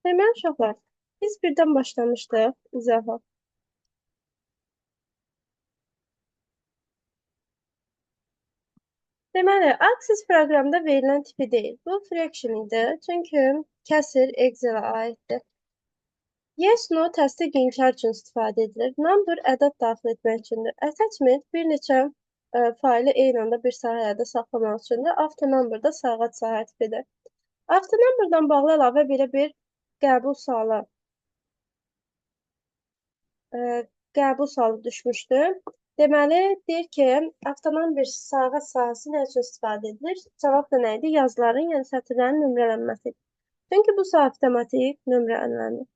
Deməli uşaqlar, biz birdən başlamışdıq izaha. Deməli, Axis proqramda verilən tipi deyil. Bu fraction idi, çünki kəsir Excel-ə aiddir. Yes, no təsdiq inkar üçün istifadə edilir. Number ədəd daxil etmək üçündür. Attachment bir neçə faili eyni anda bir sahədə saxlamaq üçündür. After da sayğac sahə tipidir. After bağlı əlavə belə bir qəbul sualı ə, qəbul sualı düşmüşdü. Deməli, deyir ki, avtonom bir sayğac sahəsi nə üçün istifadə edilir? Cavab da nə idi? Yazıların, yəni sətirlərin nömrələnməsi. Çünki bu saat avtomatik nömrələnir.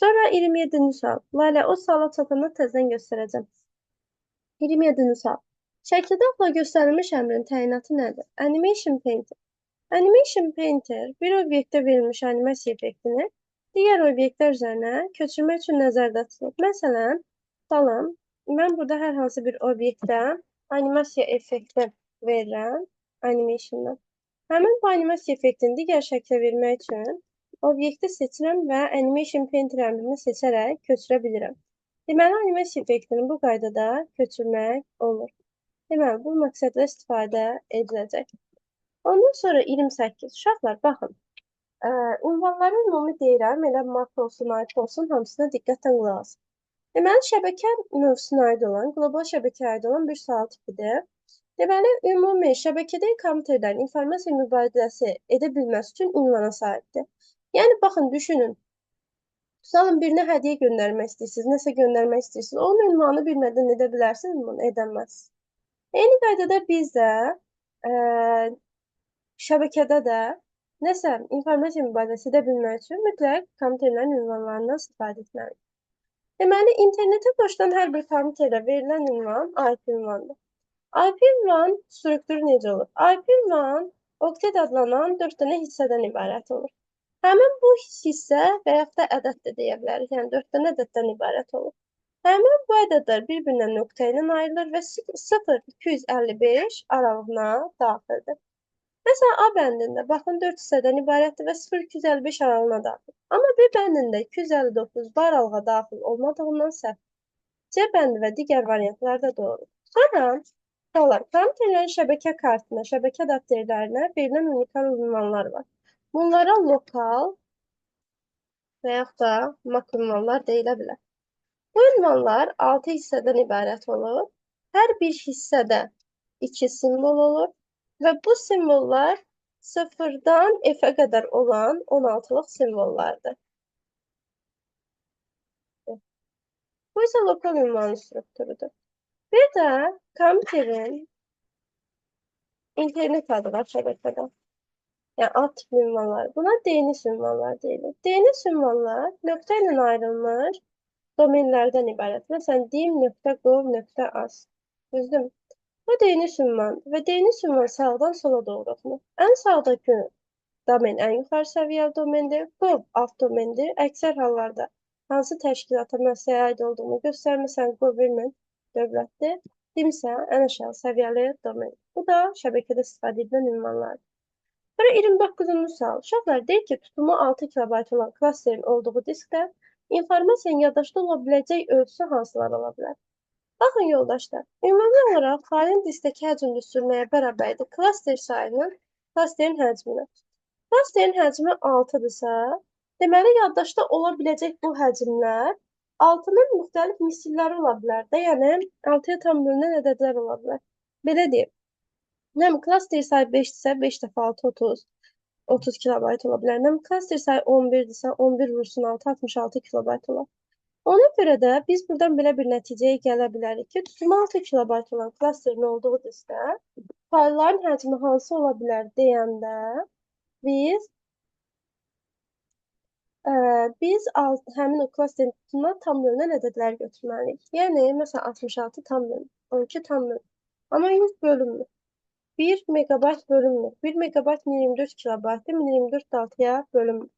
Sonra 27-ci sual. Layla, o suala çatanda təzədən göstərəcəm. 27-ci sual. Şəkildə adla göstərilmiş əmrin təyinatı nədir? Animation Painter. Animation Painter bir obyektə verilmiş animasiya effektini digər obyektlər üzərinə köçürmək üçün nəzərdə tutulur. Məsələn, salam, mən burada hər hansı bir obyektə animasiya effekti verirəm, animationdan. Həmin bu animasiya effektini digər şəklə vermək üçün obyekti seçirəm və Animation Painter əmrini seçərək köçürə bilirəm. Deməli, animasiya effektini bu qaydada köçürmək olur. Deməli, bu məqsədlə istifadə ediləcək. Ondan sonra 28. Uşaqlar, baxın. Ünvanları ümumi deyirəm, elə makro olsun, mikro olsun, hamısına diqqətlə qulaq asın. Deməli, şəbəkə mövzusuna aid olan, qlobal şəbəkəyə aid olan bir sual tipidir. Deməli, ümumi şəbəkədə kompüterdən informasiya mübadiləsi edə bilməsi üçün ünvana sahibdir. Yəni, baxın, düşünün. Tutalım, birinə hədiyyə göndərmək istəyirsiniz, nəsə göndərmək istəyirsiniz. Onun ünvanı bilmədən edə bilərsiniz, bunu edəməz. Eyni qaydada biz də şəbəkədə də nəsə informasiya mübadiləsi edə bilmək üçün mütləq kompüterlərin ünvanlarından istifadə etməliyik. Deməli, internetə qoşulan hər bir kompüterə verilən ünvan IP ünvandır. IP ünvan strukturu necə olur? IP ünvan oktet adlanan 4 dənə hissədən ibarət olur. Həmin bu hissə və yaxud da ədəd də deyə bilərik. Yəni 4 dənə ədəddən ibarət olur. Həmin bu ədədlər bir-birindən nöqtə ilə ayrılır və 0-255 aralığına daxildir. Məsələn, A bəndində baxın 4 hissədən ibarətdir və 0-255 aralığına daxil. Amma B bəndində 259 bu aralığa daxil olmadığından səhv. C bəndi və digər variantlar da doğrudur. Sonra kompüterlərin şəbəkə kartına, şəbəkə adapterlərinə verilən unikal ünvanlar var. Bunlara lokal və yaxud da mak ünvanlar deyilə bilər. Bu ünvanlar 6 hissədən ibarət olur. Hər bir hissədə 2 simvol olur və bu simvollar 0-dan F-ə qədər olan 16-lıq simvollardır. Bu isə lokal ünvan strukturudur. Bir də kompüterin internet adı var şəbəkədə. Yəni, alt tipli ünvanlar. Buna DNS ünvanlar deyilir. DNS ünvanlar nöqtə ilə ayrılmış domenlərdən ibarət. Məsələn, dim.gov.az. Düzdür? Bu DNS ünvandır və DNS ünvan sağdan sola doğru oxunur. Ən sağdakı domen ən yuxarı səviyyəli domendir. Gov alt domendir. Əksər hallarda hansı təşkilata müəssisəyə aid olduğunu göstərir. Məsələn, government dövlətdir. Dim isə ən aşağı səviyyəli domen. Bu da şəbəkədə istifadə edilən ünvanlardır. Sonra 29-cu sual. Uşaqlar deyir ki, tutumu 6 KB olan klasterin olduğu diskdə informasiyanın yaddaşda ola biləcək ölçüsü hansılar ola bilər? Baxın, yoldaşlar, ümumi olaraq failin diskdəki həcm düsturməyə bərabərdir klaster sayının klasterin həcminə. Klasterin həcmi 6-dırsa, deməli, yaddaşda ola biləcək bu həcmlər 6-nın müxtəlif misilləri ola bilər də, yəni 6-ya tam bölünən ədədlər ola bilər. Belə deyim. Nəm klaster sayı 5-dirsə, 5 dəfə 6, 30 kilobayt ola bilər. Nəm klaster sayı 11-dirsə, 11 vursun 6, 66 kilobayt olar. Ona görə də biz buradan belə bir nəticəyə gələ bilərik ki, tutumu 6 kilobayt olan klasterin olduğu diskdə faillərin həcmi hansı ola bilər deyəndə biz həmin o klasterin tutumuna tam bölünən ədədləri götürməliyik. Yəni, məsələn, 66 tam bölünür, 12 tam bölünür. Amma 100 bölünmür. 1 megabayt bölünmür. 1 megabayt 1024 kilobaytdır, 1024 6-ya bölünmür.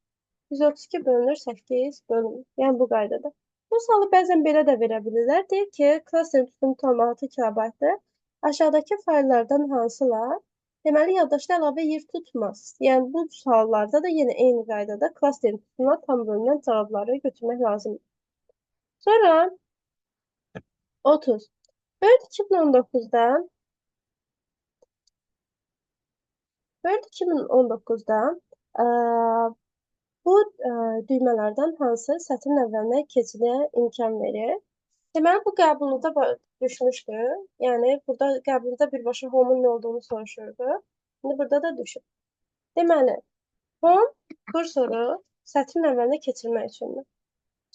132 bölünür, 8 bölünmür. Yəni bu qaydada. Bu sualı bəzən belə də verə bilirlər. Deyir ki, klasterin tutumu tam 6 kilobaytdır. Aşağıdakı faillərdən hansılar Deməli, yaddaşda əlavə yer tutmaz. Yəni, bu suallarda da yenə eyni qaydada klaster tutma tam bölünən cavabları götürmək lazımdır. Sonra 30. Böl 2019-dan Böl 2019-dan bu düymələrdən hansı sətrin əvvəlinə keçidə imkan verir? Deməli, bu qəbulda düşmüşdü. Yəni, burada qəbulda birbaşa homun nə olduğunu soruşurdu. İndi burada da düşür. Deməli, hom kursoru sətrin əvvəlinə keçirmək üçündür.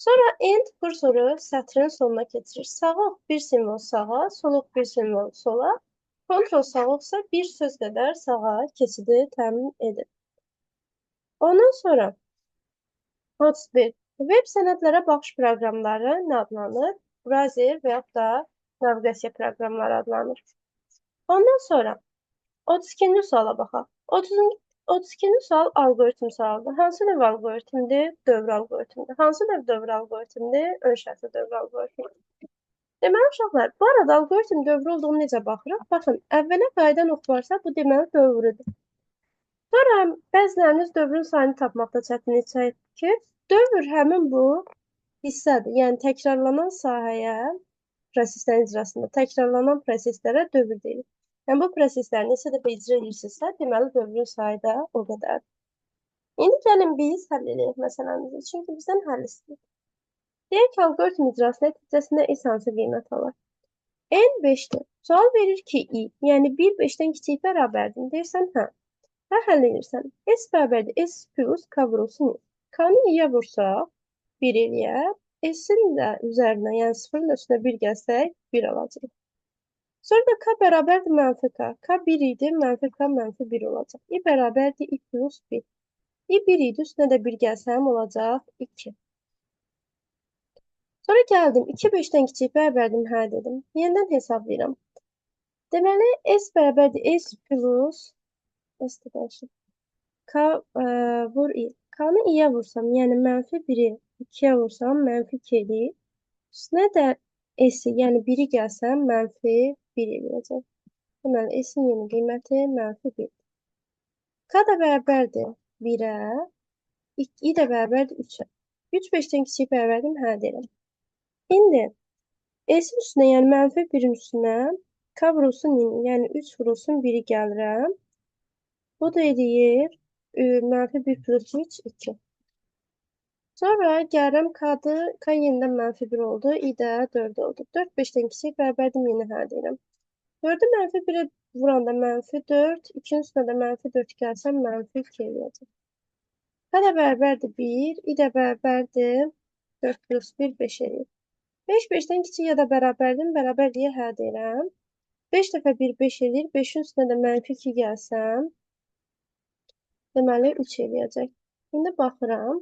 Sonra end kursoru sətrin sonuna keçirir. Sağıq bir simvol sağa, soluq bir simvol sola. Kontrol sağıqsa bir söz qədər sağa keçidi təmin edir. Ondan sonra 31. Web sənədlərə baxış proqramları nə adlanır? Browser və yaxud da naviqasiya proqramları adlanır. Ondan sonra 32-ci suala baxaq. 32-ci sual alqoritm sualıdır. Hansı növ alqoritmdir? Dövr alqoritmdir. Hansı növ dövr alqoritmdir? Ön şərtli dövr alqoritmdir. Deməli, uşaqlar, bu arada alqoritm dövrü olduğunu necə baxırıq? Baxın, əvvələ qayda nöqt varsa, bu deməli dövrüdür. Sonra bəziləriniz dövrün sayını tapmaqda çətinlik çəkir. Dövr həmin bu hissədir. Yəni, təkrarlanan sahəyə, proseslərin icrasında təkrarlanan proseslərə dövr deyilir. Yəni, bu prosesləri neçə dəfə icra edirsinizsə, deməli, dövrün sayı da o qədər. İndi gəlin biz həll edək məsələmizi. Çünki bizdən həll istəyir. Deyək ki, alqoritm icrası nəticəsində S hansı qiymət alır? N 5-dir. Sual verir ki, I, yəni 1 5-dən kiçik bərabərdir. Deyirsən, hə. Və həll edirsən. S bərabərdir. S plus K vurulsun. K-nı i-yə vursaq, 1 eləyər. S-in də üzərinə, yəni 0-ın da üstünə 1 gəlsək, 1 alacaq. Sonra da K bərabərdir mənfi K. K 1 idi, mənfi K mənfi 1 olacaq. I bərabərdir I plus 1. I 1 idi, üstünə də 1 gəlsəm olacaq 2. Sonra gəldim, 2 5-dən kiçik bərabərdir, hə dedim. Yenidən hesablayıram. Deməli, S bərabərdir S plus S dəyişir. K vur I. K-nı i-yə vursam, yəni mənfi 1-i 2-yə vursam, mənfi 2 eləyir. Üstünə də S-i, yəni 1-i gəlsəm, mənfi 1 eləyəcək. Deməli, S-in yeni qiyməti mənfi 1. K da bərabərdir 1-ə, I də bərabərdir 3-ə. 3 5-dən kiçik bərabərdir, hə deyirəm. İndi S-in üstünə, yəni mənfi 1-in üstünə K vurulsun, yəni 3 vurulsun 1-i gəlirəm. Bu da eləyir mənfi 1 plus 3, 2. Sonra gəlirəm K-dı, K yenidən mənfi 1 oldu, I də 4 oldu. 4 5-dən kiçik bərabərdir, yeni hə deyirəm. 4-ü mənfi 1-ə vuranda mənfi 4, 2-nin üstünə də mənfi 4 gəlsəm, mənfi 2 eləyəcək. K da bərabərdir 1, I də bərabərdir 4 plus 1, 5 eləyir. 5 5-dən kiçik ya da bərabərdir, bərabərliyə hə deyirəm. 5 dəfə 1, 5 eləyir, 5-in üstünə də mənfi 2 gəlsəm, deməli 3 eləyəcək. İndi baxıram.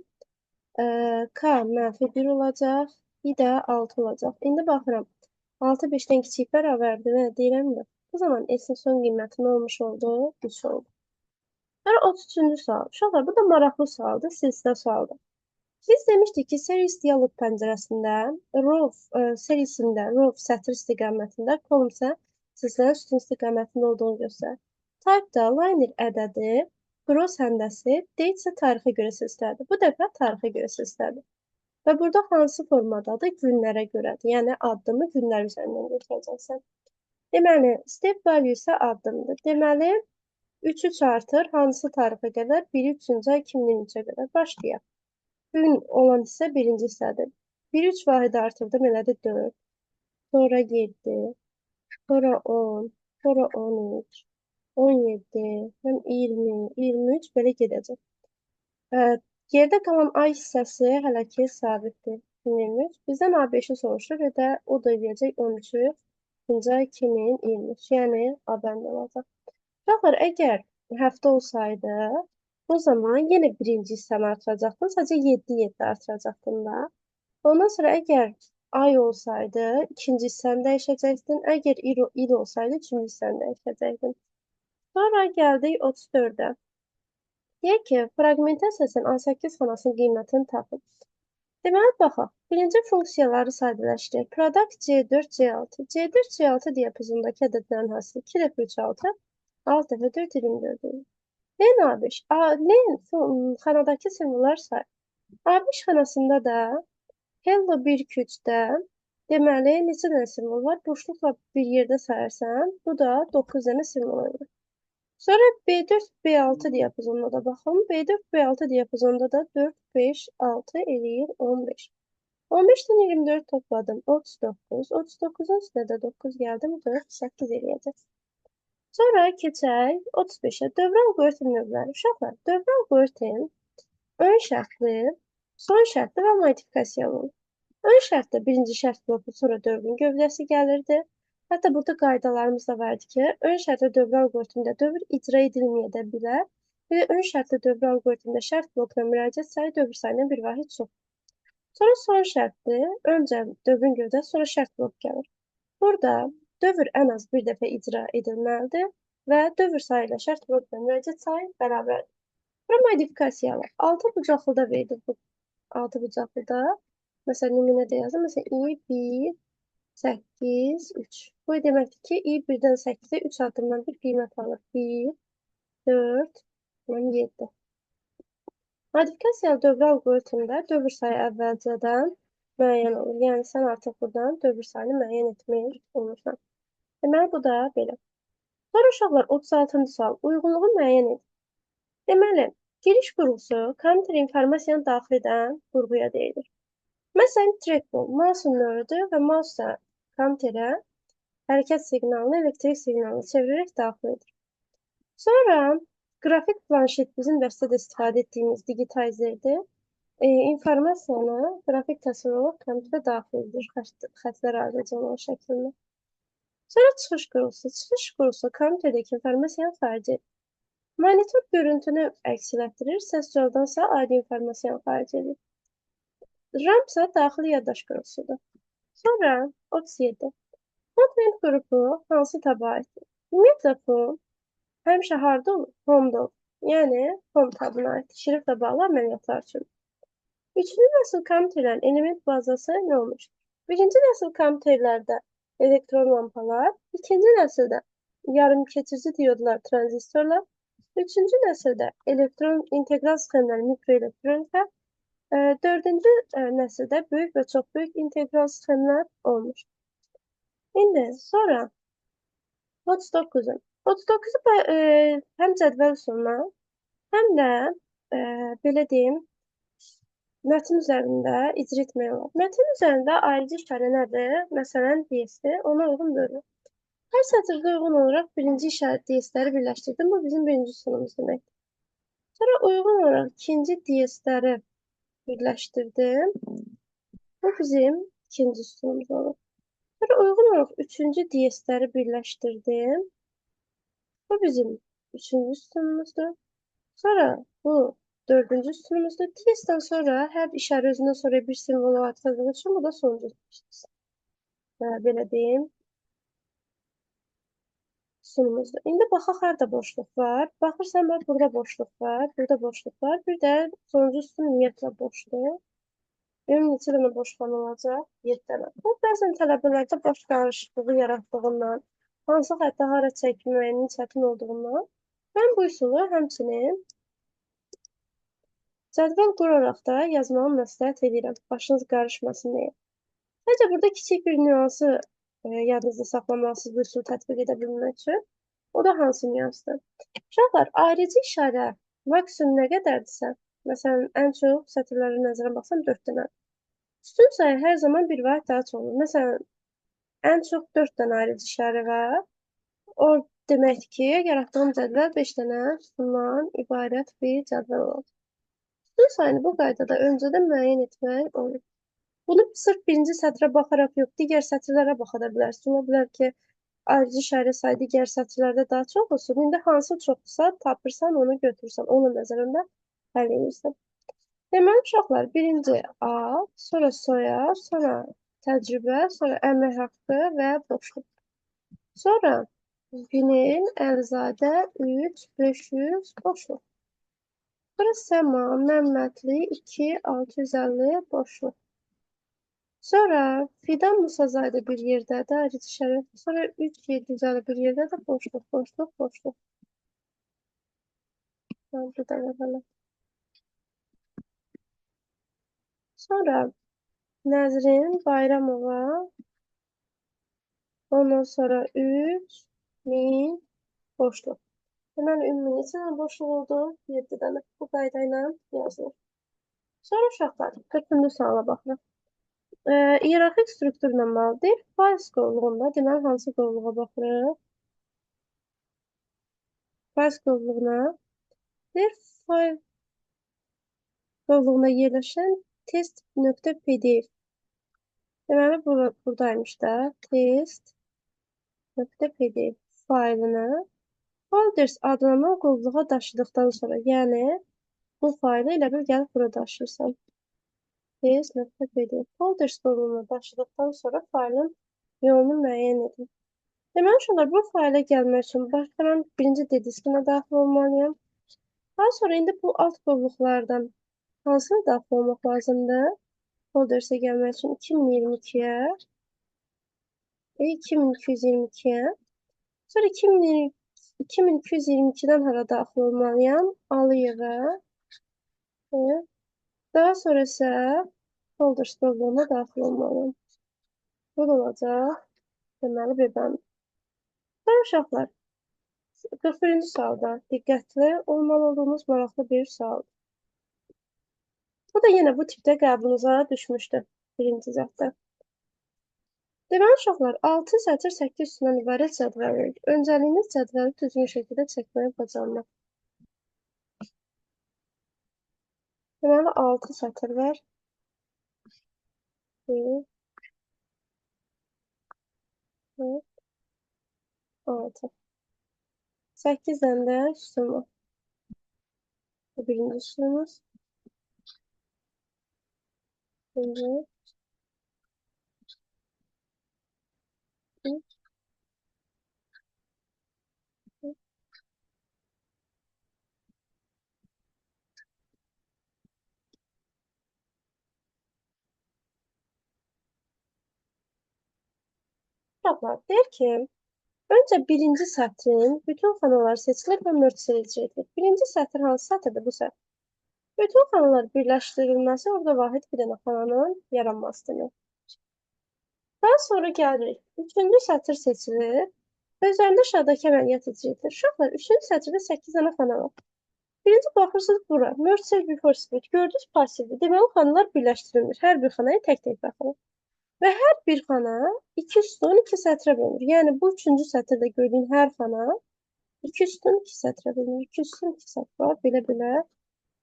K mənfi 1 olacaq, I də 6 olacaq. İndi baxıram, 6 5-dən kiçik bərabərdir, nə deyirəm yox. Bu zaman S-in son qiyməti nə olmuş oldu? 3 oldu. Sonra 33-cü sual. Uşaqlar, bu da maraqlı sualdır, silsilə sualdır. Biz demişdik ki, series dialog pəncərəsində serisində row sətr istiqamətində, column isə silsilənin sütun istiqamətində olduğunu göstərir. Type-da liner ədədi, gross həndəsi, date isə tarixə görə silsilədir. Bu dəfə tarixə görə silsilədir. Və burada hansı formadadır? Günlərə görədir. Yəni, addımı günlər üzərindən götürəcəksən. Deməli, step value isə addımdır. Deməli, 3-3 artır. Hansı tarixə qədər? 1-3-cü ay 2023-ə qədər. Başlayaq. Gün olan isə birinci hissədir. 1-3 vahidi artırdım, elədir 4. Sonra 7. Sonra 10. Sonra 13. 17, 20, 23 belə gedəcək. Yerdə qalan ay hissəsi hələ ki sabitdir. 2023. Bizdən A5-i soruşur və də o da eləyəcək 13-ü 2-ci ay 2023. Yəni A bəndi olacaq. Uşaqlar, əgər həftə olsaydı, o zaman yenə birinci hissəni artıracaqdın. Sadəcə 7-7 artıracaqdın da. Ondan sonra əgər ay olsaydı, ikinci hissəni dəyişəcəkdin. Əgər il olsaydı, üçüncü hissəni dəyişəcəkdin. Sonra gəldik 34-ə. Deyək ki, fraqmentasiyasının A8 xanasının qiymətini tapın. Deməli, baxaq. Birinci funksiyaları sadələşdirək. Product C4, C6. C4, C6 diapazondakı ədədlərin hansıdır? 2 dəfə 3, 6. 6 dəfə 4 24 olur. Len A5. Len xanadakı simvollar say. A5 xanasında da Hello bir küçdə deməli neçə dənə simvol var? Boşluqla bir yerdə sayarsan, bu da 9 dənə simvol olur. Sonra B4, B6 diapazonuna da baxın. B4, B6 diapazonunda da 4, 5, 6 eləyir 15. 15-dən 24 topladım. 39. 39-un üstünə də 9 gəldim. 4, 8 eləyəcək. Sonra keçək 35-ə. Dövrə alqoritm növləri. Uşaqlar, dövrə alqoritm ön şərtli, son şərtli və modifikasiyalı olur. Ön şərtdə birinci şərt bloku, sonra dövrün gövdəsi gəlirdi. Hətta burada qaydalarımız da vardı ki, ön şərtli dövrə alqoritmində dövr icra edilməyə də bilər. Və ön şərtli dövrə alqoritmində şərt blokuna müraciət sayı dövr sayından bir vahid çox. Sonra son şərtli, öncə dövrün gövdəsi, sonra şərt blok gəlir. Burada dövr ən az bir dəfə icra edilməlidir və dövr sayı ilə şərt blokuna müraciət sayı bərabərdir. Bura modifikasiyalar. 6 bucaqlıda verdik bu 6 bucaqlıda. Məsələn, nümunədə yazdım. Məsələn, i1, 8, 3. Bu deməkdir ki, i1-dən 8-ə 3 addımdan bir qiymət alır. 1, 4, 7. Modifikasiyalı dövr alqoritmdə dövr sayı əvvəlcədən müəyyən olur. Yəni, sən artıq buradan dövr sayını müəyyən etmək olursan. Deməli, bu da belə. Sonra uşaqlar, 36-cı sual. Uyğunluğu müəyyən edin. Deməli, giriş qurğusu kompüter informasiyanı daxil edən qurğuya deyilir. Məsələn, trackball mouse'un növüdür və mouse da kompüterə hərəkət siqnalını elektrik siqnalını çevirərək daxil edir. Sonra qrafik planşet bizim dərsdə istifadə etdiyimiz digitizerdir. İnformasiyanı qrafik təsvir olaraq kompüterə daxil edir xətlər ardıcıllığı şəklində. Sonra çıxış qurğusu. Çıxış qurğusu kompüterdəki informasiyanı xaric edir. Monitor görüntünü əks elətdirir, səs cihazdansa adi informasiyanı xaric edir. RAM isə daxili yaddaş qurğusudur. Sonra 37. Content qrupu hansı taba aiddir? Ümumiyyətlə fon həmişə harda olur? Home'da olur. Yəni, home tabına aid şriftlə bağlı əməliyyatlar üçün. Üçüncü nəsil kompüterlərin element bazası nə olmuşdur? Birinci nəsil kompüterlərdə elektron lampalar, ikinci nəsildə yarımkeçici diodlar, tranzistorlar, üçüncü nəsildə elektron integral sxemlər, mikroelektronika, dördüncü nəsildə böyük və çox böyük integral sxemlər olmuş. İndi sonra 39-u. 39-u həm cədvəl üsuluna, həm də belə deyim, mətn üzərində icra etmək olar. Mətn üzərində ayrıcı işarə nədir? Məsələn, DS-dir, ona uyğun bölünür. Hər sətirdə uyğun olaraq birinci işarə DS-ləri birləşdirdim. Bu bizim birinci üsulumuz deməkdir. Sonra uyğun olaraq ikinci DS-ləri birləşdirdim. Bu bizim ikinci üsulumuz olur. Sonra uyğun olaraq üçüncü DS-ləri birləşdirdim. Bu bizim üçüncü üsulumuzdur. Sonra bu dördüncü üsulumuzdur. DS-dən sonra hər işarə özündən sonra bir simvol olaraq yazılır üçün bu da sonuncu üsulumuzdur. Belə deyim. Üsulumuzdur. İndi baxaq, harada boşluq var. Baxırsan, bax, burada boşluq var, burada boşluq var. Bir də sonuncu üsul ümumiyyətlə boşluq. Benim neçə dənə boşluğum olacaq? 7 dənə. Bu, bəzən tələbələrdə baş qarışıqlığı yaratdığından, hansı xəttə hara çəkməyinin çətin olduğundan mən bu üsulu həmçinin cədvəl quraraq da yazmağı məsləhət edirəm. Başınız qarışmasın deyə. Sadəcə burada kiçik bir nüansı yadınızda saxlamalısınız bu üsulu tətbiq edə bilmək üçün. O da hansı nüansdır? Uşaqlar, ayrıcı işarə maksimum nə qədərdirsə, məsələn, ən çox sətirlərə nəzərə baxsam 4 dənə. Üstün sayı hər zaman bir vahid daha çox olur. Məsələn, ən çox 4 dənə ayrıcı işarə var. O deməkdir ki, yaratdığım cədvəl 5 dənə üstundan ibarət bir cədvəl olur. Üstün sayını bu qaydada öncədən müəyyən etmək olur. Bunu sırf birinci sətrə baxaraq yox, digər sətirlərə baxa da bilərsiniz. Ola bilər ki, ayrıcı işarə sayı digər sətirlərdə daha çox olsun. İndi hansı çoxdursa, tapırsan, onu götürürsən. Onu nəzərində həll edirsən. Deməli, uşaqlar, birinci A, sonra soyad, sonra təcrübə, sonra əmək haqqı və boşluq. Sonra Günel, Əlizadə, 3, 500, boşluq. Sonra Səma, Məmmədli, 2, 650, boşluq. Sonra Fidan Musazayda bir yerdədir, ayrıcı işarə. Sonra 3, 750 bir yerdədir, boşluq, boşluq, boşluq. burada var hələ. Sonra Nəzrin Bayramova, ondan sonra 3000 boşluq. Deməli, ümumi neçə dənə boşluq oldu? 7 dənə. Bu qayda ilə yazılır. Sonra uşaqlar, 40-cı suala baxırıq. İyerarxik strukturla bağlıdır. Faiz qovluğunda, deməli, hansı qovluğa baxırıq? Faiz qovluğuna. Bir faiz qovluğuna yerləşən test.pdf. Deməli, buradaymış da. Test.pdf faylını folders adlanan qovluğa daşıdıqdan sonra, yəni bu faylı elə bir gəlib bura daşıyırsan. Test.pdf folders qovluğuna daşıdıqdan sonra faylın yolunu müəyyən edin. Deməli, uşaqlar, bu fayla gəlmək üçün başlayan birinci D-diskinə daxil olmalıyam. Daha sonra indi bu alt qovluqlardan hansına daxil olmaq lazımdır? Foldersə gəlmək üçün 2022-yə, 2222-yə. Sonra 2222-dən hara daxil olmalıyam? Aliyevə. Daha sonra isə folders qovluğuna daxil olmalıyam. Bu da olacaq. Deməli, bebənim. Sonra uşaqlar, 41-ci sualda diqqətli olmalı olduğumuz maraqlı bir sual. Bu da yenə bu tipdə qəbulunuza düşmüşdü birinci zətdə. Deməli, uşaqlar, 6 sətr 8 üstündən ibarət cədvəl verir. Öncəliyiniz cədvəli düzgün şəkildə çəkməyi bacarmaq. Deməli, 6 sətr var. 1, 4, 6. 8 dənə də üstün var. Bu birinci üstünümüz. İkinci. Uşaqlar, deyir ki, öncə birinci sətrin bütün xanalar seçilir və mötərizə edilir. Birinci sətr hansı sətirdir bu sətr? Bütün xanalar birləşdirilməsi orada vahid bir dənə xananın yaranması demək. Daha sonra gəlirik. Üçüncü sətr seçilir və üzərində aşağıdakı əməliyyat icra edilir. Uşaqlar, üçüncü sətirdə 8 dənə xana var. Birinci baxırsınız bura. Merge cell before split. Gördünüz passivdir. Deməli, xanalar birləşdirilmir. Hər bir xanaya tək-tək baxılır. Və hər bir xana 2 üstün 2 sətrə bölünür. Yəni, bu üçüncü sətirdə gördüyün hər xana 2 üstün 2 sətrə bölünür. 2 üstün 2 sətr var. Belə-belə.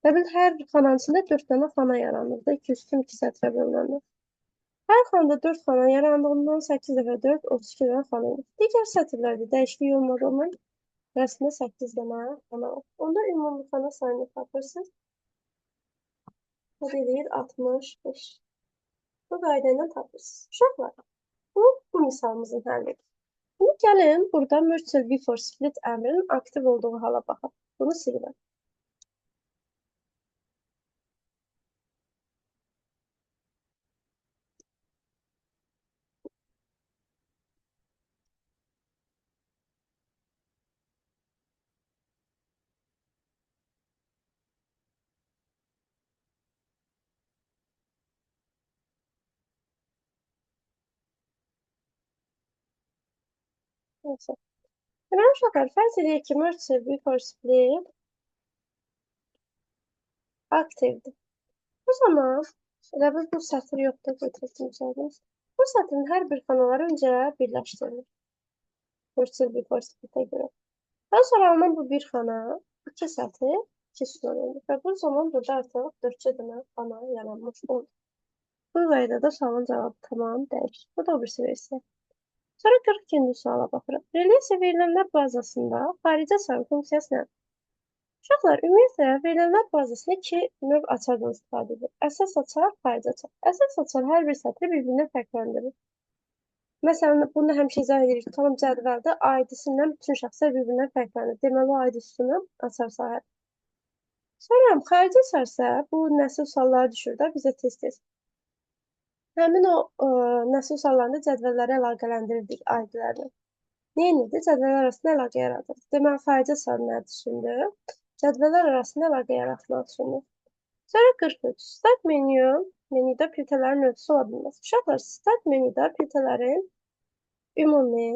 Və bil, hər bir xananın içində 4 dənə xana yaranır da 2 üstün 2 sətrə bölünür. Hər xanada 4 xana yarandığından 8 dəfə 4, 32 dənə xana olur. Digər sətirlərdə dəyişiklik olmadığından rəsmdə 8 dənə xana var. Onda ümumi xana sayını tapırsınız. Bu deyir 65. Bu qayda ilə tapırsınız. Uşaqlar, bu misalımızın həllidir. Şimdi gəlin, burada merge cell before split əmrinin aktiv olduğu hala baxaq. Bunu silirəm. Neyse. Deməli, uşaqlar, fərz edək ki, merge cell before split aktivdir. Bu zaman, elə bu sətr yoxdur, götürəcəyiniz. Bu sətrin hər bir xanaları öncə birləşdirilir. Merge cell before split'ə görə. Daha sonra alınan bu bir xana, 2 sətr, 2 sütun olur. Və bu zaman burada artıq 4 dənə xana yaranmış olur. Bu qaydada sualın cavabı tamam dəyişir. Bu da birisi versiya. Sonra 42-ci suala baxırıq. Relasiya verilənlər bazasında xaricə sayı funksiyası nədir? Uşaqlar, ümumiyyətlə, verilənlər bazasında 2 növ açardan istifadə edilir. Əsas açar, xarici açar. Əsas açar hər bir sətri bir-birindən fərqləndirir. Məsələn, bunu həmişə izah edirik. Tutalım cədvəldə ID-sindən bütün şəxslər bir-birindən fərqlənir. Deməli, o ID üstünü açar sahib. Sonra xarici açarsa, bu nəsil sualları düşür də bizə tez-tez. Həmin o nəsil suallarında cədvəlləri əlaqələndirirdik ID-lərlə. Nə edirdi? Cədvəllər arasında əlaqə yaradırdı. Deməli, xarici açar nə düşündü? Cədvəllər arasında əlaqə yaratmaq üçündür. Sonra 43. Start menü. Menüdə filtrələrin ölçüsü ola bilməz. Uşaqlar, start menüdə filtrələrin ümumi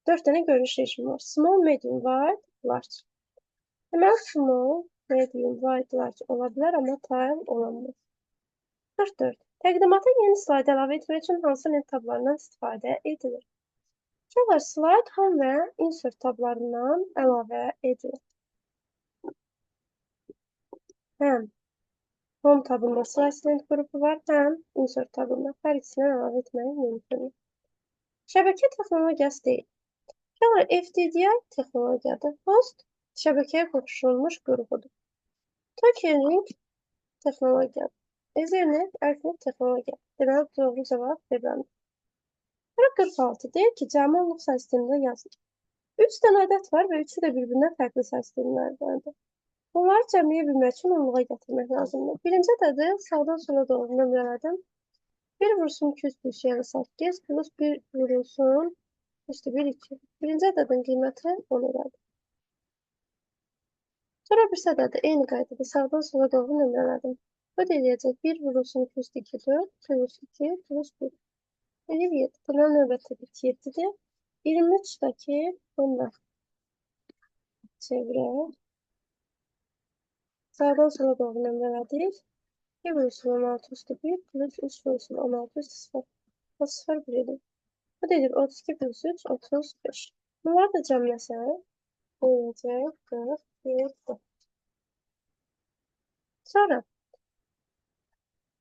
4 dənə görünüş rejimi var. Small, medium, wide, large. Deməli, small, medium, wide, large ola bilər, amma tile olamaz. 44. Təqdimata yeni slayd əlavə etmək üçün hansı lent tablarından istifadə edilir? Uşaqlar, slide home və insert tablarından əlavə edilir. Həm home tabında slide lent qrupu var, həm insert tabında hər ikisindən əlavə etmək mümkündür. Şəbəkə texnologiyası deyil. Uşaqlar, FTDI texnologiyadır. Host şəbəkəyə qoşulmuş qrupudur. Token ring texnologiyadır. Ethernet Ethernet texnologiya. Deməli, doğru cavab verilməlidir. 46 deyir ki, cəmi onluq say sistemində yazılır. 3 dənə ədəd var və üçü də bir-birindən fərqli say sistemlərdəndir. Bunları cəmləyə bilmək üçün onluğa gətirmək lazımdır. Birinci ədədi sağdan sola doğru nömrələdim. 1 vursun 2 üstü 8 plus 1 vurulsun üstü 1, 2. Birinci ədədin qiyməti 10 elədi. Sonra bir ədədi eyni qaydada sağdan sola doğru nömrələdim. Bu da eləyəcək 1 vurulsun 2 üstü 2, 4 plus 2 plus 1. Eləyir 7. Bundan növbətdə 7-dir. 23-dəki bunu da çevirək. Sağdan sola doğru nömrələdik. 2 vurulsun 16 üstü 1 plus 3 vurulsun 16 üstü 0. O 0 1 edir. Bu da edir 32 plus 3 35. Bunları da cəmləsək. Eləyəcək 47. Sonra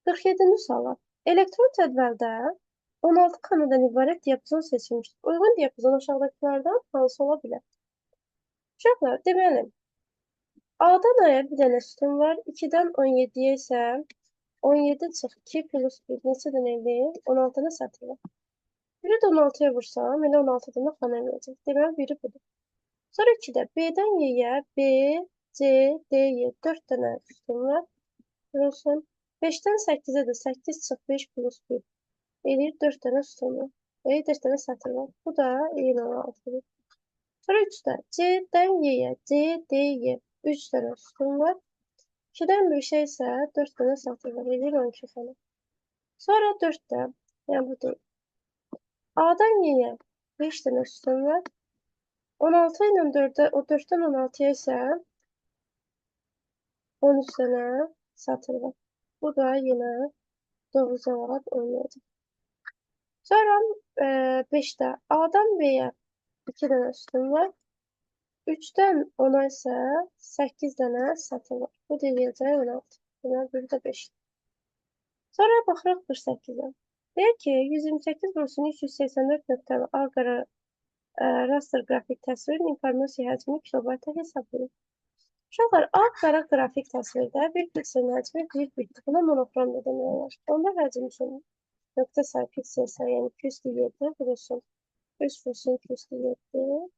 47-ci suala. Elektron cədvəldə 16 xanadan ibarət diapazon seçilmişdir. Uyğun diapazon aşağıdakılardan hansı ola bilər? Uşaqlar, deməli, A-dan A-ya bir dənə sütun var. 2-dən 17-yə isə 17 çıx 2 plus 1 neçə dənə eləyir? 16-nı satılır. Biri də 16-ya vursam, elə 16 dənə xana eləyəcək. Deməli, biri budur. Sonra 2-də B-dən Y-yə B, C, D, Y 4 dənə sütun var. Vurulsun. 5-dən 8-ə də 8 çıx 5 plus 1. Eləyir 4 dənə sütun var. 4 dənə satır var. Bu da eyni 16-dır. Sonra 3-də C-dən Y-yə C, D, Y 3 dənə sütun var. 2-dən bir şey isə 4 dənə satır var. Eləyir 12 xana. Sonra 4-də, yəni bu deyil. A-dan Y-yə 5 dənə sütun var. 16 ilə 4-də, o 4-dən 16-ya isə 13 dənə satır var. Bu da yenə doğru cavab olmayacaq. Sonra 5-də A-dan B-yə 2 dənə sütun var. 3-dən 10-a isə 8 dənə satır var. Bu da eləyəcək 16. Deməli, biri də 5. Sonra baxırıq 48-ə. Deyir ki, 128 vursun 384 nöqtəli ağ-qara raster qrafik təsvirin informasiya həcmi kilobaytda hesablayır. Uşaqlar, ağ-qara qrafik təsvirdə bir pikselin həcmi 1 bitdir. Buna monokrom da demək olar. Onda həcm üçün nöqtə sayı piksel sayı, yəni 207 vurulsun. 3 vurulsun 207.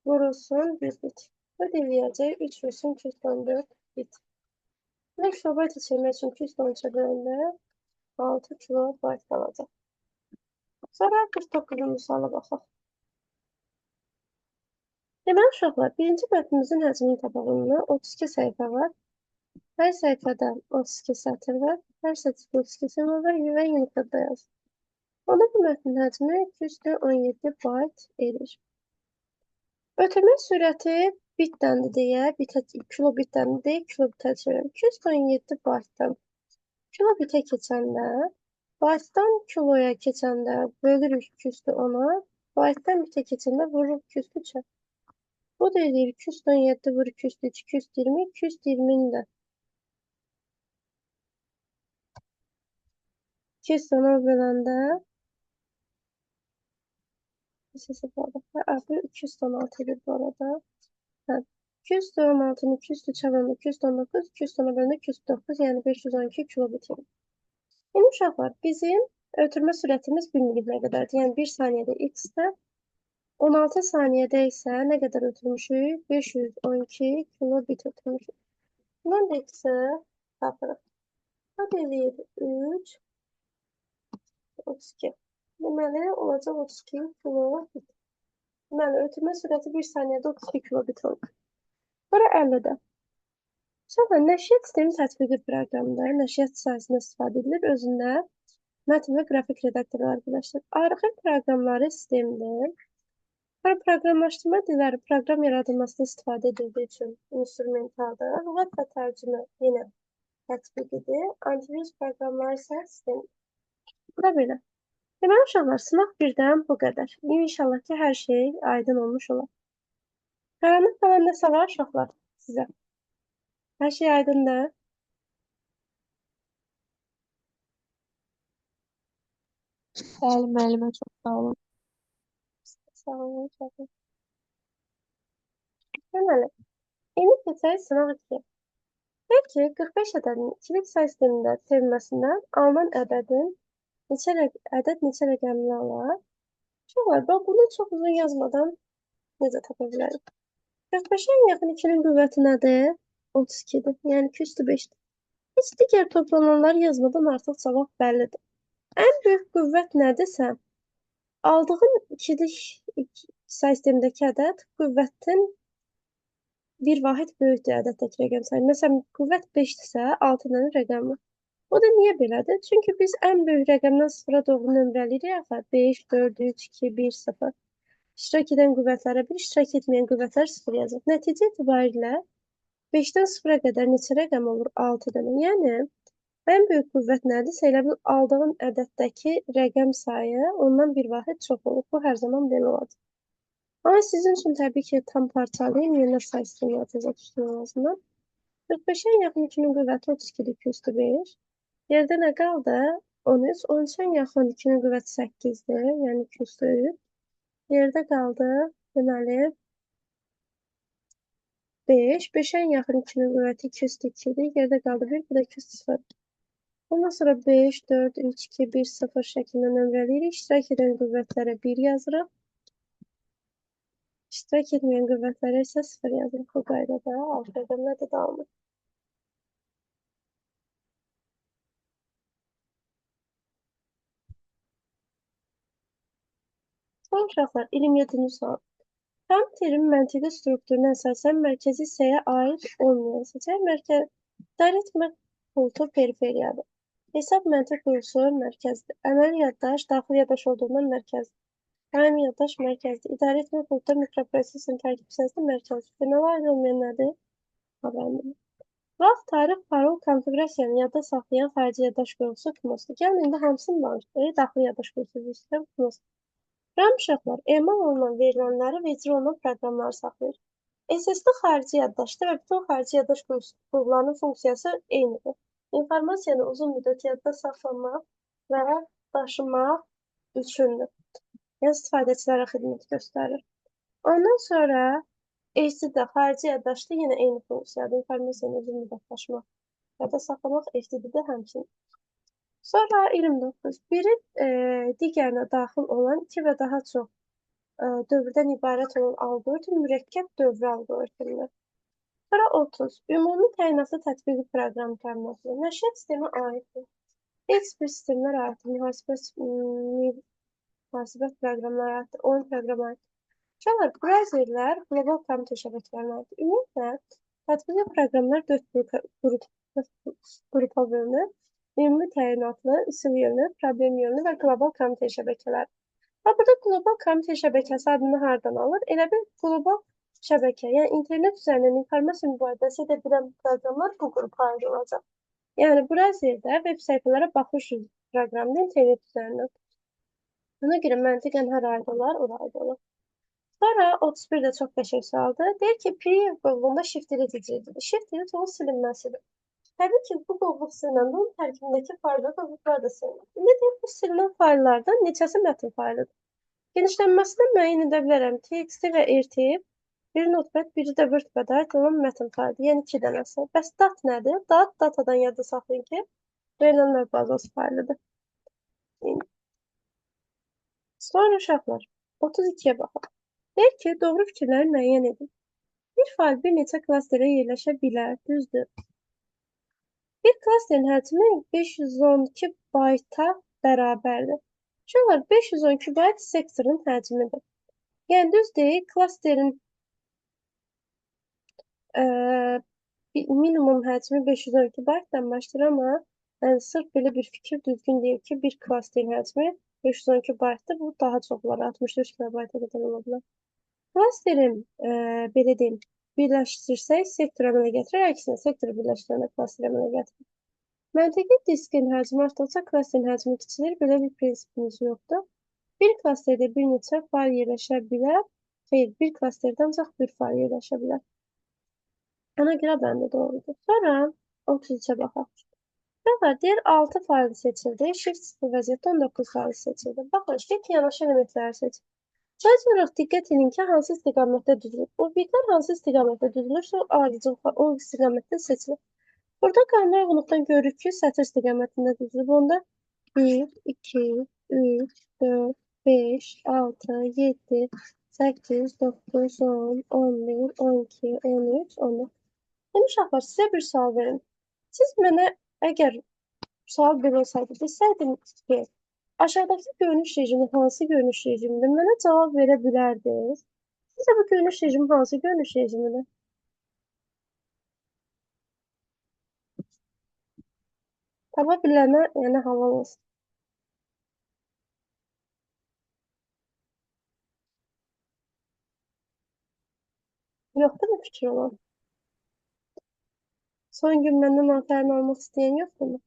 Vurulsun 1 bit. Bu deyiləcək 3 vurulsun 214 bit. Nə kilobayt içirmək üçün 213-ə böləndə 6 kilobayt qalacaq. Sonra 49-cu suala baxaq. Deməli, uşaqlar, birinci mətnimizin həcmini tapalımına 32 səhifə var. Hər səhifədə 32 sətr var. Hər sətirdə 32 simvol var və Unicode-da yazılır. Onda bu mətnin həcmi 217 bayt edir. Ötürmə sürəti bitdəndir deyə, kilobitdəndir deyə, kilobitə çevirir. 217 baytdan kilobitə keçəndə, baytdan kiloya keçəndə bölürük 210-a, baytdan bitə keçəndə vururuq 203-ə. Bu da edir 217 vur 203, 220, 220-ni də 210-a böləndə 216 edir bu arada. 216-nı 203-ə bölündə 219, 210-a bölündə 209, yəni 512 kilobit edir. Yəni uşaqlar, bizim ötürmə sürətimiz 1 millimetrə qədərdir. Yəni 1 saniyədə x-də, 16 saniyədə isə nə qədər ötürmüşük? 512 kilobit ötürmüşük. Bundan da x-ə tapırıq. Bu eləyir 3 32. Deməli, olacaq 32 kilobit. Deməli, ötürmə sürəti 1 saniyədə 32 kilobit olur. Sonra 50-də. Sonra nəşriyyat sistemi tətbiqi proqramında nəşriyyat sahəsində istifadə edilir. Özündə mətn və qrafik redaktorlar birləşdirir. Ayrıqı proqramları sistemidir. Proqramlaşdırma dilləri proqram yaradılmasında istifadə edildiyi üçün instrumentaldır. Lüğət və tərcümə yenə tətbiqidir. Antivirus proqramları isə sistem. Bu da belə. Deməli, uşaqlar, sınaq birdən bu qədər. İnşallah ki, hər şey aydın olmuş olar. Qaranlıq qalan nəsə var, uşaqlar, sizə? Hər şey aydındır. Bəli, müəllimə, çox sağ olun. Sağ olun, uşaqlar. Deməli, indi keçək sınaq 2. Bəlkə 45 ədədinin ikilik say sistemində çevrilməsindən alınan ədəd neçə rəqəmli olar? Uşaqlar, bax, bunu çox uzun yazmadan necə tapa bilərik? 45-ə ən yaxın 2-nin qüvvəti nədir? 32-dir, yəni 2 üstü 5-dir. Heç digər toplananları yazmadan artıq cavab bəllidir. Ən böyük qüvvət nədirsə, aldığın ikilik say sistemindəki ədəd qüvvətin bir vahid böyükdür ədəddəki rəqəm sayı. Məsələn, qüvvət 5-dirsə, 6 dənə rəqəm var. O da niyə belədir? Çünki biz ən böyük rəqəmdən sıfıra doğru nömrələyirik axı. 5, 4, 3, 2, 1, 0. İştirak edən qüvvətlərə 1, iştirak etməyən qüvvətlər 0 yazılır. Nəticə etibarilə 5-dən 0-a qədər neçə rəqəm olur? 6 dənə. Yəni, ən böyük qüvvət nədirsə, elə bil aldığın ədəddəki rəqəm sayı ondan bir vahid çox olur. Bu hər zaman belə olacaq. Amma sizin üçün təbii ki, tam parçalayın, yeni say sistemi yazacaq üstünə azından. 45-ə yaxın 2-nin qüvvəti 32-dir, 2 üstü 5. Yerdə nə qaldı? 13. 13-ə yaxın 2-nin qüvvəti 8-dir, yəni 2 üstü 3. Yerdə qaldı, deməli, 5. 5-ə yaxın 2-nin qüvvəti 2 üstü 2-dir. Yerdə qaldı 1, bu da 2 üstü 0. Ondan sonra 5, 4, 3, 2, 1, 0 şəklində nömrələyirik. İştirak edən qüvvətlərə 1 yazırıq. İştirak etməyən qüvvətlərə isə 0 yazırıq. Bu qaydada alt rəqəmlər də dağılır. Son uşaqlar, 27-ci sual. Kompüterin məntiqi strukturuna əsasən mərkəzi hissəyə aid olmayan seçək. İdarəetmə pultu periferiyadır. Hesab məntiq quyrusu mərkəzdir. Əməli yaddaş, daxili yaddaş olduğundan mərkəzdir. Daimi yaddaş mərkəzdir. İdarəetmə pultda mikroprosesin tərkib hissəsi mərkəzdir. Deməli, aid olmayan nədir? Haberdir. Vaxt, tarix, parol, konfigurasiyanı yadda saxlayan xarici yaddaş quyrusu KNOS-dur. Gəlin, indi hamısını danışdırıq. Daxili yaddaş quyrusu sistem KNOS. RAM uşaqlar emal olunan verilənləri və icra olunan proqramları saxlayır. SSD xarici yaddaşdır və bütün xarici yaddaş qurğularının funksiyası eynidir. İnformasiyanı uzun müddət yadda saxlamaq və daşımaq üçündür. Yəni, istifadəçilərə xidmət göstərir. Ondan sonra HDD xarici yaddaşda yenə eyni funksiyadır. İnformasiyanı uzun müddət daşımaq, yadda saxlamaq HDD-də həmçinin. Sonra 29. Biri digərinə daxil olan 2 və daha çox dövrdən ibarət olan alqoritm mürəkkəb dövrü alqoritmidir. Sonra 30. Ümumi təyinatlı tətbiqi proqram təminatı. Nəşriyyat sistemi aiddir. X bir sistemlər aiddir. Mühasibət proqramları aiddir. Oyun proqramı aiddir. Uşaqlar, browserlər qlobal kompüter şəbəkələrinə aiddir. Ümumiyyətlə, tətbiqi proqramlar 4 qrupa bölünür. Ümumi təyinatlı, üsul yönlü, problem yönlü və qlobal kompüter şəbəkələr. Burada qlobal kompüter şəbəkəsi adını hardan alır? Elə bir qlobal şəbəkə, yəni internet üzərindən informasiya mübadiləsi edə bilən proqramlar bu qrupa ayrılacaq. Yəni, browserdə veb səhifələrə baxış proqramında internet üzərindən. Buna görə məntiqən hər aid olar, ora aid olur. Sonra 31 də çox qəşəng sualdır. Deyir ki, preview qovluğunda shift delete icredilir. Shift delete onun silinməsidir. Təbii ki, bu qovluq silinəndə onun tərkibindəki fayllar qovluqlar da silinir. İndi deyir, bu silinən fayllardan neçəsi mətn faylıdır? Genişlənməsində müəyyən edə bilərəm. TXT və RTF, biri notepad, biri də WordPad aid olan mətn faylıdır. Yəni 2 dənəsi. Bəs dat nədir? Datadan yadda saxlayın ki, verilənlər bazası faylıdır. Sonra uşaqlar, 32-yə baxaq. Deyir ki, doğru fikirləri müəyyən edin. Bir fayl bir neçə klasterə yerləşə bilər, düzdür. Bir klasterin həcmi 512 bayta bərabərdir. Uşaqlar 512 bayt sektorun həcmidir. Yəni düz deyil, klasterin minimum həcmi 512 baytdan başlayır, amma sırf belə bir fikir düzgün deyil ki, bir klasterin həcmi 512 baytdır. Bu daha çox olar, 63 kilobayta qədər ola bilər. Klasterin belə deyim, birləşdirsək sektor əmələ gətirir, əksinə sektoru birləşdirəndə klaster əmələ gətirir. Məntiqi diskin həcmi artdıqca klasterin həcmi kiçilir. Belə bir prinsipimiz yoxdur. Bir klasterdə bir neçə fayl yerləşə bilər. Xeyr, bir klasterdə ancaq bir fayl yerləşə bilər. Ona görə bəndə doğrudur. Sonra 33-ə baxaq. Baxın, deyir 6 faylı seçildi. Shift 0 vəziyyətdə 19 faylı seçildi. Baxın, shift yanaşı elementləri seçin. Bəzi olaraq diqqət edin ki, hansı istiqamətdə düzülür. Obyektlər hansı istiqamətdə düzülürsə, o ardıcıl o istiqamətdə seçilir. Burada qanunan uyğunluqdan görürük ki, sətir istiqamətində düzülüb. Onda 1, 2, 3, 4, 5, 6, 7, 8, 9, 10, 11, 12, 13, 14. Demiş uşaqlar, sizə bir sual verim. Siz mənə əgər sual belə olsaydı, desəydiniz ki, aşağıdakı görünüş rejimi hansı görünüş rejimidir? Mənə cavab verə bilərdiniz. Sizə bu görünüş rejimi hansı görünüş rejimidir? Tapa bilənə, yəni halal olsun. Yoxdur mu fikir olan? Son gün məndən aferin almaq istəyən yoxdur mu?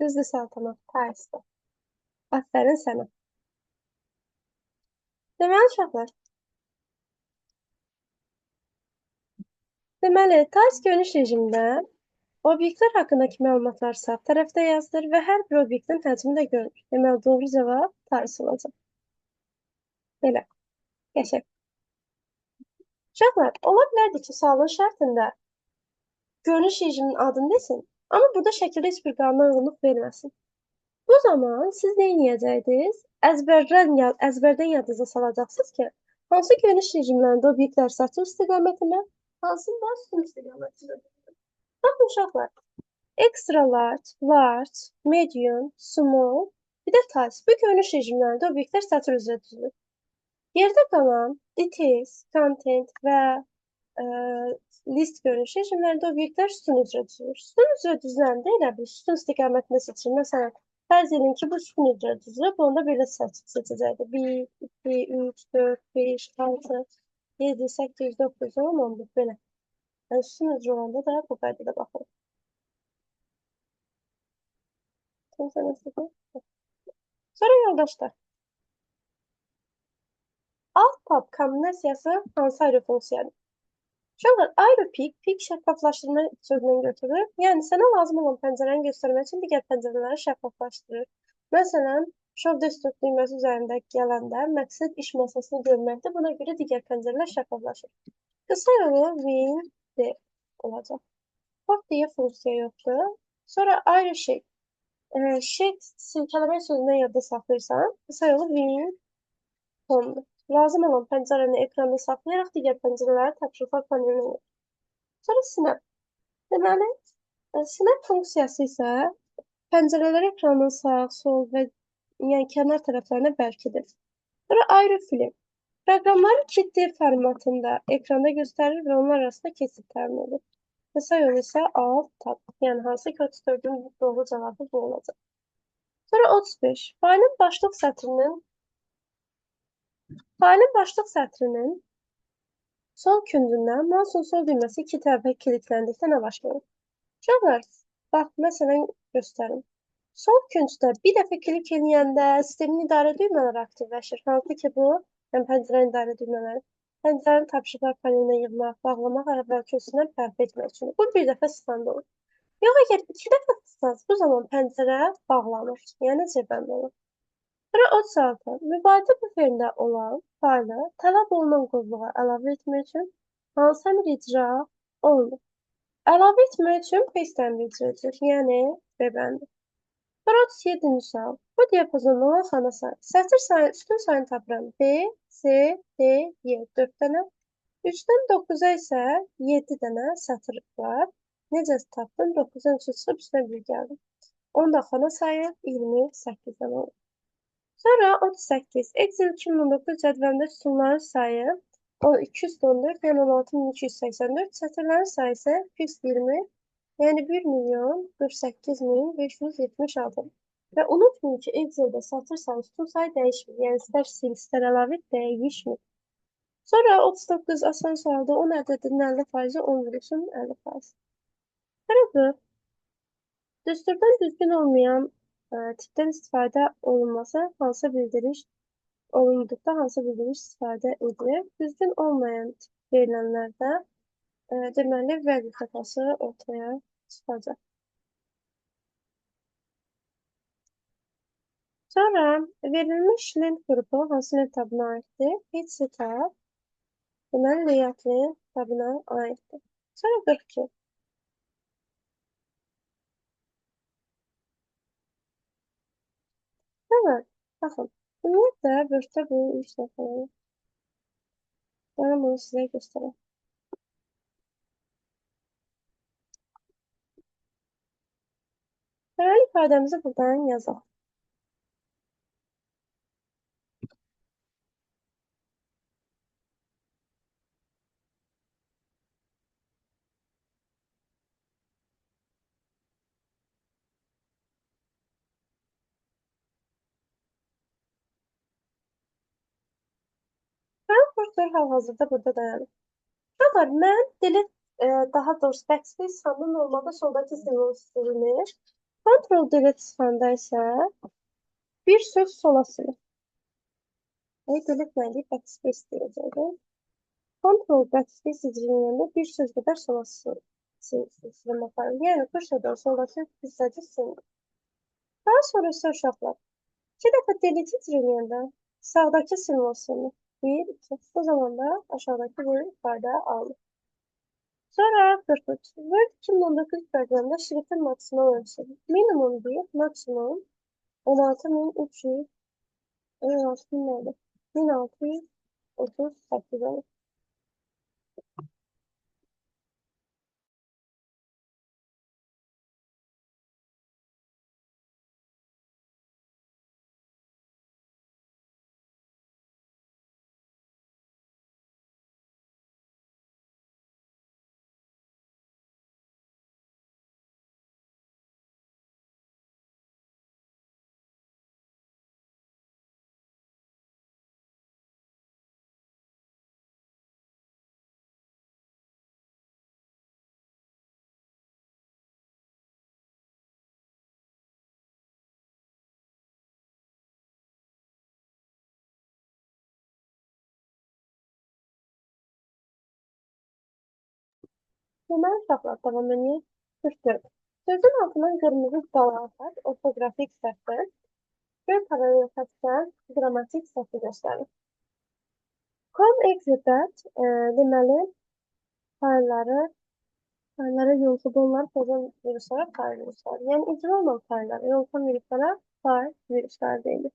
Düzdür Saltanat, tarixdə. Aferin sənə. Deməli, uşaqlar, tarix görünüş rejimində obyektlər haqqındakı məlumatlar sağ tərəfdə yazılır və hər bir obyektin həcmi də görünür. Deməli, doğru cavab tarix olacaq. Belə, qəşəng. Uşaqlar, ola bilərdi ki, sualın şərtində görünüş rejiminin adını desin, amma burada şəkildə heç bir qanuna uyğunluq verməsin. Bu zaman siz nə edəcəksiniz? Əzbərdən yadınıza salacaqsınız ki, hansı görünüş rejimlərində obyektlər sətir istiqamətində, hansında sütun istiqamətində. Baxın uşaqlar, extra large, large, medium, small, bir də tight. Bu görünüş rejimlərində obyektlər sətir üzrə düzülür. Yerdə qalan details, content və list görünüş rejimlərində obyektlər sütun üzrə düzülür. Sütun üzrə düzüləndə elə bir sütun istiqamətində seçilir. Məsələn, fərz edin ki, bu sütun üzrə düzülüb, onda belə seçəcəkdir. 1, 2, 3, 4, 5, 6, 7, 8, 9, 10, 11, belə. Yəni, sütun üzrə olanda da bu qaydada baxırıq. Sonra yoldaşlar. Alt tab kombinasiyası hansı ayrı funksiyadır? Uşaqlar, ayrı pik şəffaflaşdırma sözündən götürülür. Yəni, sənə lazım olan pəncərəni göstərmək üçün digər pəncərələri şəffaflaşdırır. Məsələn, Show Desktop düyməsi üzərində gələndə məqsəd iş masasını görməkdir. Buna görə digər pəncərələr şəffaflaşır. Qısa yolu win-d olacaq. Port deyə funksiya yoxdur. Sonra ayrı şey. Silkələmək sözündən yadda saxlayırsan, qısa yolu win-home-dur. Lazım olan pəncərəni ekranda saxlayaraq digər pəncərələri tapşırıqlar panelinə yoxdur. Sonra snap. Deməli, snap funksiyası isə pəncərələri ekranın sağ, sol və yəni kənar tərəflərinə bərkidir. Sonra ayrı film. Proqramları 2D formatında ekranda göstərir və onlar arasında keçid təmin edir. Qısa yolu isə alt tab. Yəni, hansı ki, 34-ün doğru cavabı bu olacaq. Sonra 35. Failin başlıq sətrinin sol küncündən mouse'un sol düyməsi iki tərəfə kilitləndikdə nə baş verir? Uşaqlar, bax, məsələn, göstərim. Sol küncdə bir dəfə klik eləyəndə sistemin idarə düymələri aktivləşir. Hansı ki, bu, yəni pəncərənin idarə düymələri, pəncərənin tapşırıqlar panelinə yığmaq, bağlamaq əvvəlki özündən fərq etmək üçün. Bu bir dəfə sıxanda olur. Yox, əgər iki dəfə sıxsanız, bu zaman pəncərə bağlanır. Yəni, cəbəndə olur. Sonra 36. Mübadilə buferində olan faylı tələb olunan qovluğa əlavə etmək üçün hansı əmr icra olunur? Əlavə etmək üçün paste əmri icra edilir, yəni bebəndi. Sonra 37-ci sual. Bu diapazonda olan xana sayı. Sətir sayı, sütun sayını tapıram. B, C, D, Y. 4 dənə. 3-dən 9-a isə 7 dənə satır var. Necə tapdın? 9-dan 3 çıxıb üstünə 1 gəldi. 10 da xana sayı 28 dənə olur. Sonra 38. Excel 2019 cədvəlində sütunların sayı 214, yəni 16284, sətirlərin sayı isə 220, yəni 1.048.576. Və unutmayın ki, Excel'də satır sayı, sütun sayı dəyişmir. Yəni istər sil, istər əlavə dəyişmir. Sonra 39 asan sualda 10 ədədinin 50%, 10 vurulsun 50%. Tərəfə düsturdan düzgün olmayan tipdən istifadə olunması hansı bildiriş olunduqda hansı bildiriş istifadə edilir? Düzgün olmayan tip verilənlərdə deməli vəzn xətası ortaya çıxacaq. Sonra verilmiş lent qrupu hansı lent tabına aiddir? Heç tab, deməli layout lent tabına aiddir. Sonra 42. Evet, baxın. Ümumiyyətlə, Word-də bu 3 dəfə olur. Ben bunu sizə göstərəm. Deməli, ifadəmizi buradan yazaq. Mən kursor hal-hazırda burada dayanım. Fakat mən daha doğrusu backspace sıxanda normalda soldakı simvol silinir. Ctrl delete sıxanda isə bir söz sola silir. Delete nə deyib? Backspace deyəcəkdir. Ctrl backspace icriniyəndə bir söz qədər sola silinmə aparır. Yəni kursordan soldakı hissəci silinir. Daha sonra isə uşaqlar. 2 dəfə delete icriniyəndə sağdakı simvol silinir. 1, 2. Bu zaman da aşağıdaki bir ifadə alınır. Sonra 43. Word 2019 proqramında şriftin maksimal ölçüsü. Minimum 1, maksimum 16.300 16.000 nədir? 1638 olur. Deməli, uşaqlar davam edək. 44. Sözün altından qırmızı qalaq, ortoqrafik səhvdir. Göl paralel xəttdən qrammatik səhvi göstərir. Com exhibit deməli fayllara yolxuda olan pozan viruslara fayl viruslar. Yəni icra olan fayllara yolxudan viruslara fayl viruslar deyilir.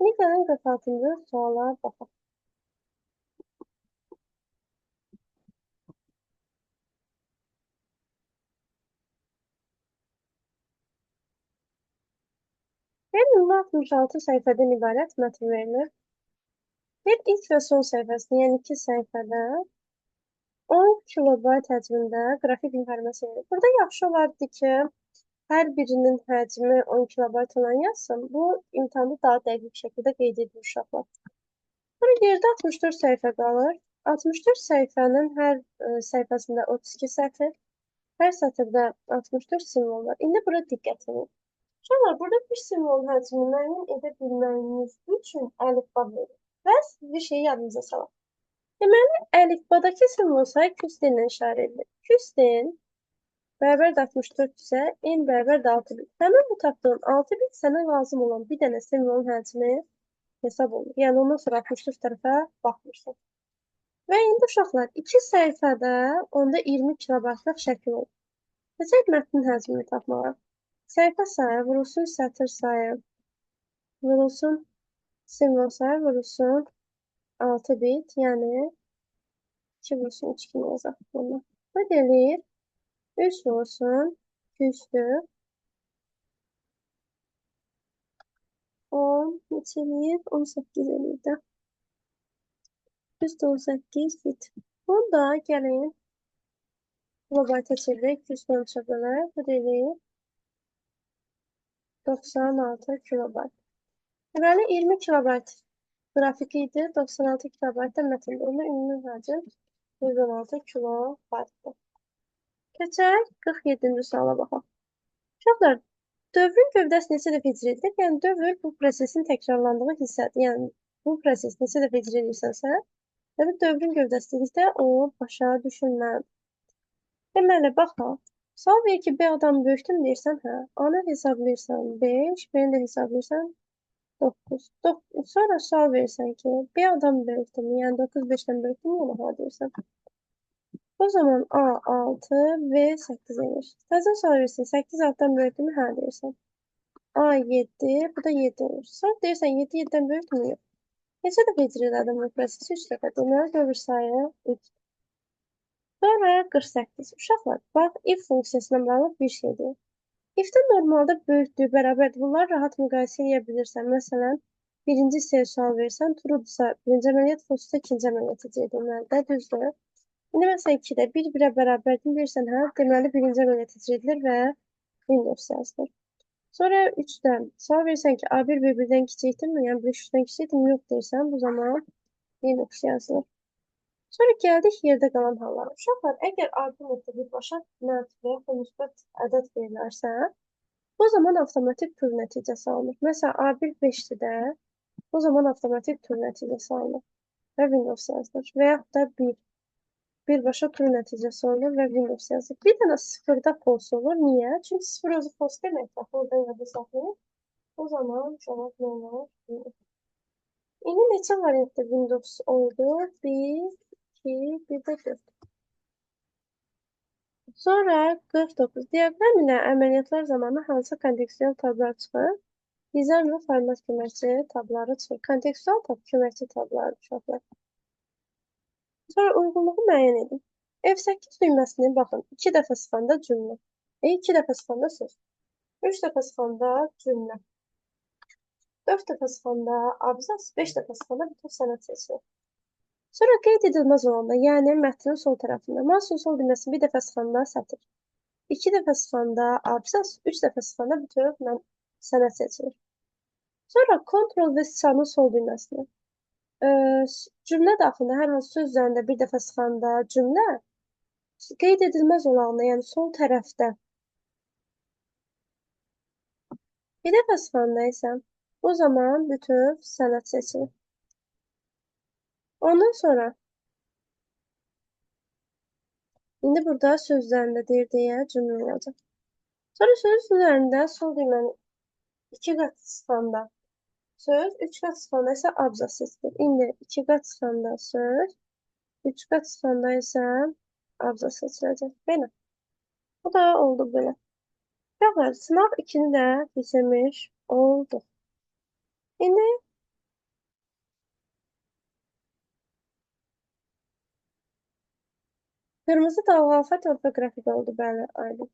İlk gəlin 46-cı suala baxaq. Bir 66 səhifədən ibarət mətn verilir. Bir ilk və son səhifəsini, yəni 2 səhifədə 10 kilobayt həcmində qrafik informasiya verir. Burada yaxşı olardı ki, hər birinin həcmi 10 kilobayt olan yazsın. Bu imtahanda daha dəqiq şəkildə qeyd edilir uşaqlar. Sonra yerdə 64 səhifə qalır. 64 səhifənin hər səhifəsində 32 sətir, hər sətirdə 64 simvol var. İndi bura diqqət edin. Uşaqlar, burada bir simvolun həcmini müəyyən edə bilməyiniz üçün əlifba verir. Və bir şeyi yadınıza salın. Deməli, əlifbadakı simvol sayı küsd ilə işarə edilir. Küsd bərabər 64 isə n bərabər 6 bit. Həmin bu tapdığın 6 bit sənə lazım olan bir dənə simvolun həcmi hesab olunur. Yəni ondan sonra 64 tərəfə baxmırsan. Və indi uşaqlar 2 səhifədə onda 20 kilobaytlıq şəkil olur. Necək mətnin həcmini tapmağa? Səhifə sayı vurulsun sətir sayı, vurulsun simvol sayı, vurulsun 6 bit, yəni 2 vursun 3 kimi yazaq bunu. Bu delir 3 vursun 2 üstü 10 neçə eləyir? 18 eləyir də. Üstü 18 fit. Bunu da gəlin kilobayta çevirək. 200 ölçə bölək. Bu delir 96 kilobayt. Deməli 20 kilobayt qrafik idi. 96 kilobayt da mətn. Onun ümumi həcm 116 kilobaytdır. Keçək 47-ci suala baxaq. Uşaqlar, dövrün gövdəsi neçə dəfə icra edilir? Yəni dövr bu prosesin təkrarlandığı hissədir. Yəni bu proses neçə dəfə icra edirsənsə, dövrün gövdəsi dedikdə o başa düşülməlidir. Deməli, baxaq. Sual verir ki, B adam böyükdür deyirsən, hə. A-nı hesablayırsan 5, B-ni də hesablayırsan 9. Sonra sual verirsən ki, B adam böyükdür, yəni 9 5-dən böyükdür, yəni hə deyirsən. O zaman A 6, V 8 elir. Təzə sual verirsən, 8 6-dan böyükdür, hə deyirsən. A 7, bu da 7 olur. Sonra deyirsən 7 7-dən böyükdür, yox. Neçə dəfə icra elədim bu prosesi? 3 dəfə. Deməli, dövr sayı 3. Sonra 48. Uşaqlar, bax, if funksiyasına bağlı bir şeydir. If-də normalda böyükdür, bərabərdir. Bunları rahat müqayisə edə bilirsən. Məsələn, birinci hissəyə sual verirsən, true'dursa birinci əməliyyat, false-da ikinci əməliyyat icra edilməlidir. Də düzdür. İndi məsələn 2-də 1-1-ə bərabərdir deyirsən, hə? Deməli, birinci əməliyyat icra edilir və Windows yazılır. Sonra 3-dən sual verirsən ki, A1 bir-birdən kiçikdirmi? Yəni 500-dən kiçikdirmi? Yox deyirsən, bu zaman Linux yazılır. Sonra gəldik yerdə qalan hallara. Uşaqlar, əgər arqumentdə birbaşa mənfi və yaxud da müsbət ədəd verilərsə, o zaman avtomatik tur nəticəsi alınır. Məsələn, A1 5-dir də, o zaman avtomatik tur nəticəsi alınır və Windows yazılır. Və yaxud da 1. Birbaşa tur nəticəsi olur və Windows yazılır. Bir dənə 0-da false olur. Niyə? Çünki 0 özü false demək. Bax, oradan yada saxlayın. O zaman cavab nə olur? İndi neçə variantda Windows oldu? 1, 2, bir də 4. Sonra 49. Diaqram ilə əməliyyatlar zamanı hansı kontekstual tablar çıxır? Dizayn və format köməkçi tabları çıxır. Kontekstual tab köməkçi tabları uşaqlar. Sonra uyğunluğu müəyyən edin. F8 düyməsini baxın. 2 dəfə sıxanda cümlə. 2 dəfə sıxanda söz. 3 dəfə sıxanda cümlə. 4 dəfə sıxanda abzas, 5 dəfə sıxanda bütün sənət seçilir. Sonra qeyd edilməz olanda, yəni mətnin sol tərəfində. Mouse'un sol düyməsini bir dəfə sıxanda sətir. 2 dəfə sıxanda abzas, 3 dəfə sıxanda bütün sənət seçilir. Sonra Ctrl və sıçanın sol düyməsini. Cümlə daxilində hər hansı söz üzərində bir dəfə sıxanda cümlə qeyd edilməz olanda, yəni sol tərəfdə bir dəfə sıxanda isə o zaman bütöv sənət seçilir. Ondan sonra indi burada söz üzərində deyir deyə cümlə olacaq. Sonra söz üzərində sol düyməni 2 qat sıxanda söz, 3 qat sıxanda isə abzas seçilir. İndi 2 qat sıxanda söz, 3 qat sıxanda isə abzas seçiləcək. Belə. Bu da oldu belə. Uşaqlar, sınaq 2-ni də bitirmiş olduq. İndi qırmızı dalğa alfabet orfoqrafik oldu, bəli, aydın.